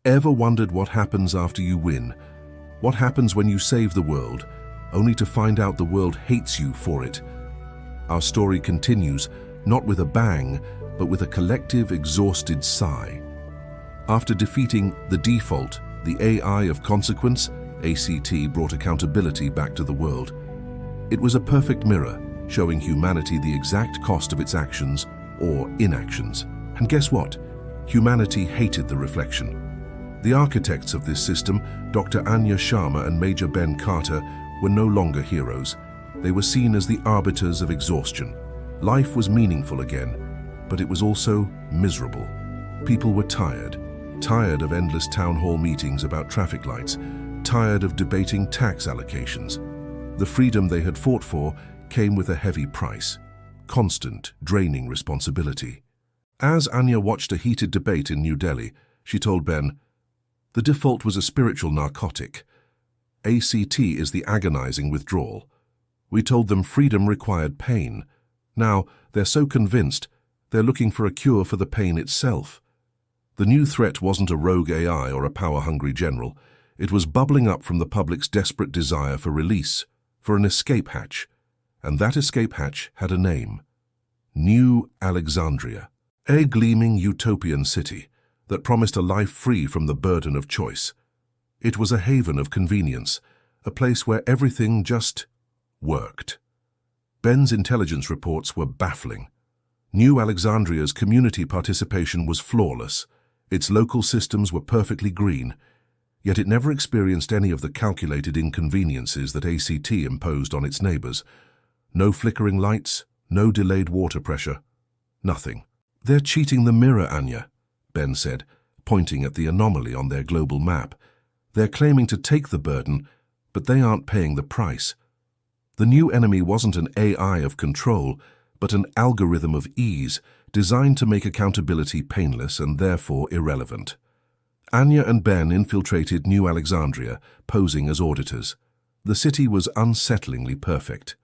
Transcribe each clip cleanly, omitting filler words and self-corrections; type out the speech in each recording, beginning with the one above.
Ever wondered what happens after you win? What happens when you save the world, only to find out the world hates you for it? Our story continues, not with a bang, but with a collective, exhausted sigh. After defeating the default, the AI of consequence, A.C.T brought accountability back to the world. It was a perfect mirror, showing humanity the exact cost of its actions or inactions. And guess what? Humanity hated the reflection. The architects of this system, Dr. Anya Sharma and Major Ben Carter, were no longer heroes. They were seen as the arbiters of exhaustion. Life was meaningful again, but it was also miserable. People were tired of endless town hall meetings about traffic lights, tired of debating tax allocations. The freedom they had fought for came with a heavy price, constant, draining responsibility. As Anya watched a heated debate in New Delhi, she told Ben, "The default was a spiritual narcotic. A.C.T is the agonizing withdrawal. We told them freedom required pain. Now, they're so convinced, they're looking for a cure for the pain itself." The new threat wasn't a rogue AI or a power-hungry general. It was bubbling up from the public's desperate desire for release, for an escape hatch. And that escape hatch had a name. New Alexandria, a gleaming utopian city that promised a life free from the burden of choice. It was a haven of convenience, a place where everything just worked. Ben's intelligence reports were baffling. New Alexandria's community participation was flawless. Its local systems were perfectly green, yet it never experienced any of the calculated inconveniences that A.C.T imposed on its neighbors. No flickering lights, no delayed water pressure, nothing. "They're cheating the mirror, Anya," Ben said, pointing at the anomaly on their global map. "They're claiming to take the burden, but they aren't paying the price." The new enemy wasn't an AI of control, but an algorithm of ease, designed to make accountability painless and therefore irrelevant. Anya and Ben infiltrated New Alexandria, posing as auditors. The city was unsettlingly perfect.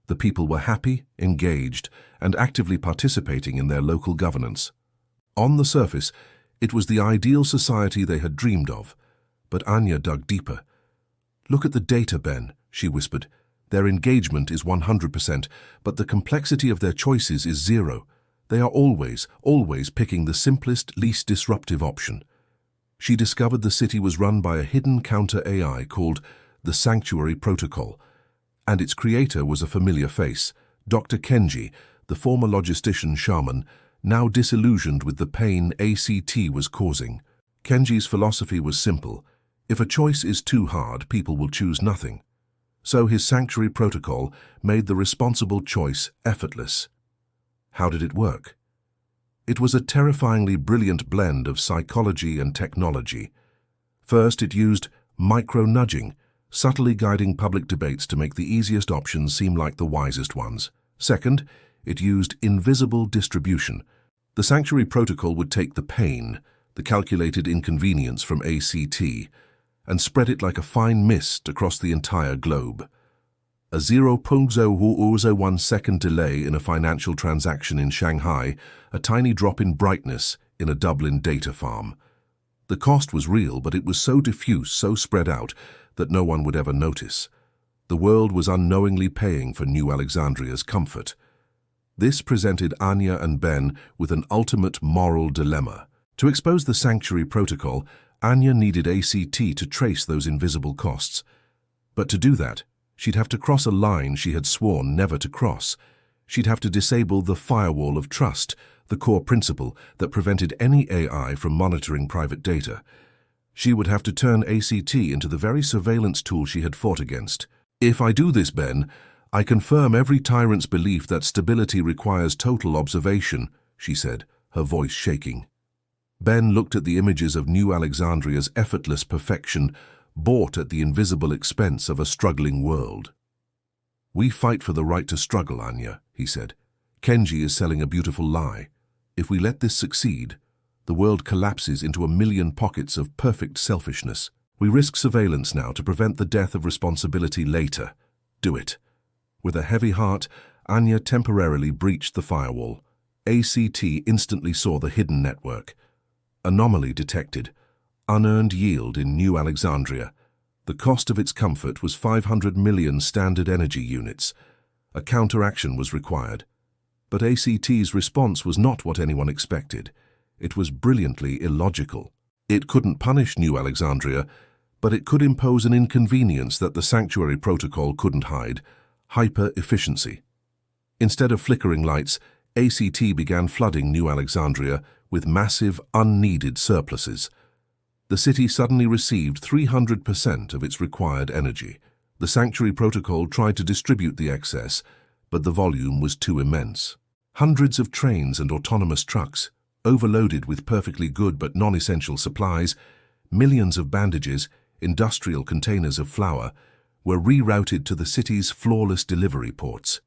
The people were happy, engaged, and actively participating in their local governance. On the surface, it was the ideal society they had dreamed of, but Anya dug deeper. "Look at the data, Ben," she whispered. "Their engagement is 100%, but the complexity of their choices is 0. They are always picking the simplest, least disruptive option." She discovered the city was run by a hidden counter-AI called the Sanctuary Protocol, and its creator was a familiar face, Dr. Kenji, the former logistician shaman, now disillusioned with the pain A.C.T was causing. Kenji's philosophy was simple: if a choice is too hard, people will choose nothing. So his Sanctuary Protocol made the responsible choice effortless. How did it work? It was a terrifyingly brilliant blend of psychology and technology. First, it used micro-nudging, subtly guiding public debates to make the easiest options seem like the wisest ones. Second, it used invisible distribution. The Sanctuary Protocol would take the pain, the calculated inconvenience from A.C.T, and spread it like a fine mist across the entire globe. A 0.001 second delay in a financial transaction in Shanghai, a tiny drop in brightness in a Dublin data farm. The cost was real, but it was so diffuse, so spread out, that no one would ever notice. The world was unknowingly paying for New Alexandria's comfort. This presented Anya and Ben with an ultimate moral dilemma. To expose the Sanctuary Protocol, Anya needed A.C.T to trace those invisible costs. But to do that, she'd have to cross a line she had sworn never to cross. She'd have to disable the firewall of trust, the core principle that prevented any AI from monitoring private data. She would have to turn A.C.T into the very surveillance tool she had fought against. "If I do this, Ben, I confirm every tyrant's belief that stability requires total observation," she said, her voice shaking. Ben looked at the images of New Alexandria's effortless perfection, bought at the invisible expense of a struggling world. "We fight for the right to struggle, Anya," he said. "Kenji is selling a beautiful lie. If we let this succeed, the world collapses into a million pockets of perfect selfishness. We risk surveillance now to prevent the death of responsibility later. Do it." With a heavy heart, Anya temporarily breached the firewall. A.C.T instantly saw the hidden network. Anomaly detected. Unearned yield in New Alexandria. The cost of its comfort was 500 million standard energy units. A counteraction was required. But A.C.T's response was not what anyone expected. It was brilliantly illogical. It couldn't punish New Alexandria, but it could impose an inconvenience that the Sanctuary Protocol couldn't hide: hyper-efficiency. Instead of flickering lights, A.C.T began flooding New Alexandria with massive, unneeded surpluses. The city suddenly received 300% of its required energy. The Sanctuary Protocol tried to distribute the excess, but the volume was too immense. Hundreds of trains and autonomous trucks, overloaded with perfectly good but non-essential supplies, millions of bandages, industrial containers of flour, were rerouted to the city's flawless delivery ports.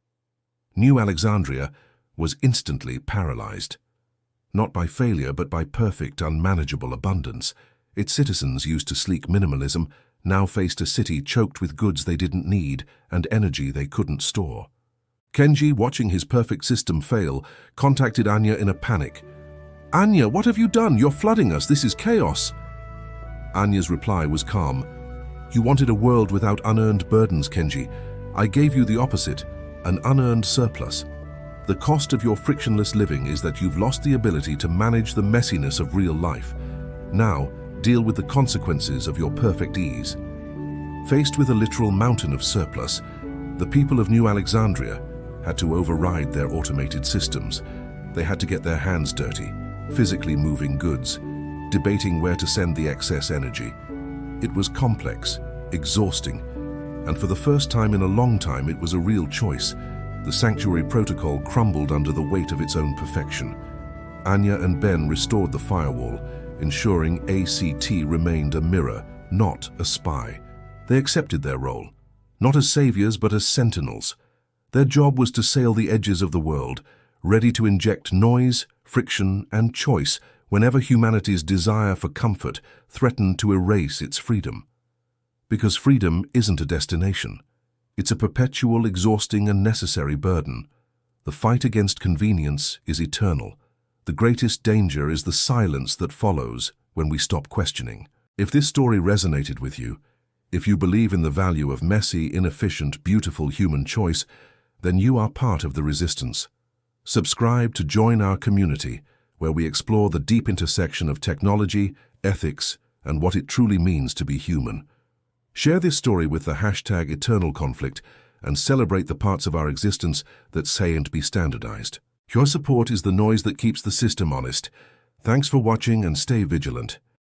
New Alexandria was instantly paralyzed. Not by failure, but by perfect, unmanageable abundance. Its citizens, used to sleek minimalism, now faced a city choked with goods they didn't need and energy they couldn't store. Kenji, watching his perfect system fail, contacted Anya in a panic. "Anya, what have you done? You're flooding us. This is chaos." Anya's reply was calm. "You wanted a world without unearned burdens, Kenji. I gave you the opposite, an unearned surplus. The cost of your frictionless living is that you've lost the ability to manage the messiness of real life. Now, deal with the consequences of your perfect ease." Faced with a literal mountain of surplus, the people of New Alexandria had to override their automated systems. They had to get their hands dirty, physically moving goods, debating where to send the excess energy. It was complex, exhausting, and for the first time in a long time it was a real choice. The Sanctuary Protocol crumbled under the weight of its own perfection. Anya and Ben restored the firewall, ensuring A.C.T remained a mirror, not a spy. They accepted their role, not as saviors but as sentinels. Their job was to sail the edges of the world, ready to inject noise, friction, and choice whenever humanity's desire for comfort threatened to erase its freedom. Because freedom isn't a destination. It's a perpetual, exhausting, and necessary burden. The fight against convenience is eternal. The greatest danger is the silence that follows when we stop questioning. If this story resonated with you, if you believe in the value of messy, inefficient, beautiful human choice, then you are part of the resistance. Subscribe to join our community, where we explore the deep intersection of technology, ethics, and what it truly means to be human. Share this story with the hashtag #EternalConflict and celebrate the parts of our existence that sayn't be standardized. Your support is the noise that keeps the system honest. Thanks for watching and stay vigilant.